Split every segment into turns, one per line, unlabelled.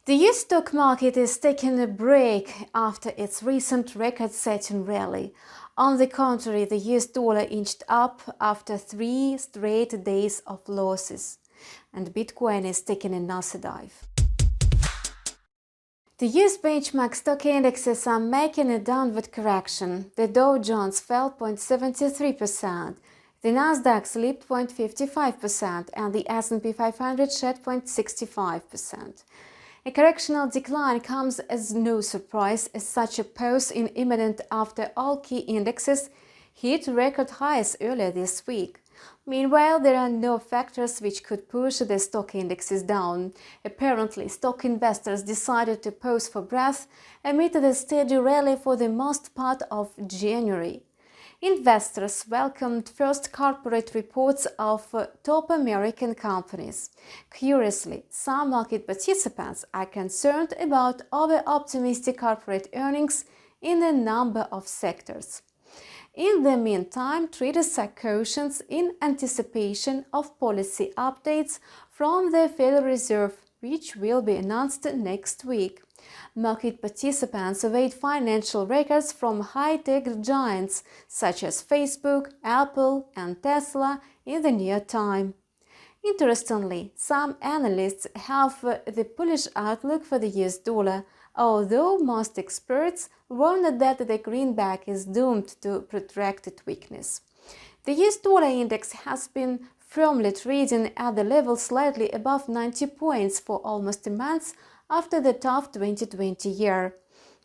The US stock market is taking a break after its recent record-setting rally. On the contrary, the US dollar inched up after 3 straight days of losses, and Bitcoin is taking a nosedive. The US benchmark stock indexes are making a downward correction. The Dow Jones fell 0.73%, the Nasdaq slipped 0.55%, and the S&P 500 shed 0.65%. A correctional decline comes as no surprise, as such a pause is imminent after all key indexes hit record highs earlier this week. Meanwhile, there are no factors which could push the stock indexes down. Apparently, stock investors decided to pause for breath amid the steady rally for the most part of January. Investors welcomed first corporate reports of top American companies. Curiously, some market participants are concerned about over-optimistic corporate earnings in a number of sectors. In the meantime, traders are cautious in anticipation of policy updates from the Federal Reserve, which will be announced next week. Market participants await financial records from high-tech giants such as Facebook, Apple, and Tesla in the near time. Interestingly, some analysts have the bullish outlook for the US dollar, although most experts warn that the greenback is doomed to protracted weakness. The US dollar index has been firmly trading at the level slightly above 90 points for almost a month after the tough 2020 year.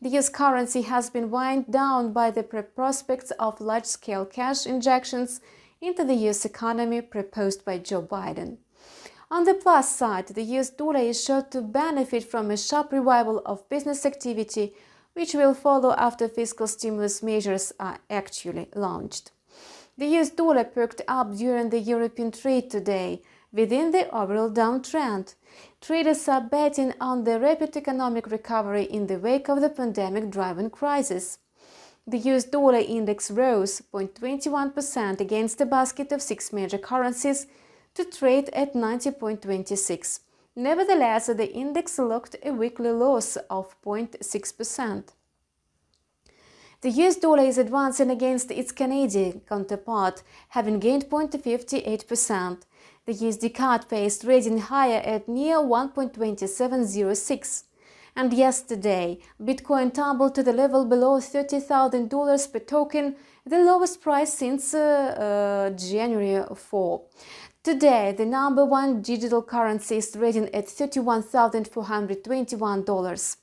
The US currency has been weighed down by the prospects of large-scale cash injections into the US economy proposed by Joe Biden. On the plus side, the US dollar is sure to benefit from a sharp revival of business activity, which will follow after fiscal stimulus measures are actually launched. The US dollar perked up during the European trade today, within the overall downtrend. Traders are betting on the rapid economic recovery in the wake of the pandemic-driven crisis. The US dollar index rose 0.21% against a basket of 6 major currencies to trade at 90.26. Nevertheless, the index logged a weekly loss of 0.6%. The US dollar is advancing against its Canadian counterpart, having gained 0.58%. The USD CAD pace trading higher at near 1.2706. And yesterday, Bitcoin tumbled to the level below $30,000 per token, the lowest price since January 4. Today, the number one digital currency is trading at $31,421.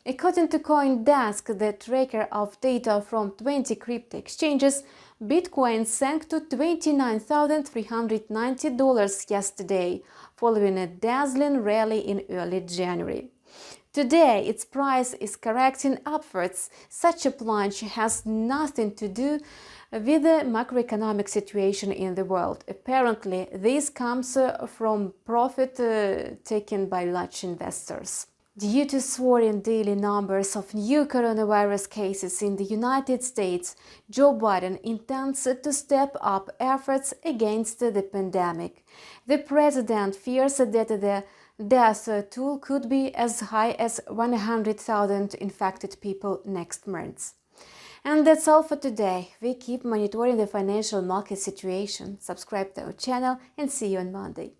According to CoinDesk, the tracker of data from 20 crypto exchanges, Bitcoin sank to $29,390 yesterday, following a dazzling rally in early January. Today, its price is correcting upwards. Such a plunge has nothing to do with the macroeconomic situation in the world. Apparently, this comes from profit taken by large investors. Due to soaring daily numbers of new coronavirus cases in the United States, Joe Biden intends to step up efforts against the pandemic. The president fears that the death toll could be as high as 100,000 infected people next month. And that's all for today. We keep monitoring the financial market situation. Subscribe to our channel and see you on Monday.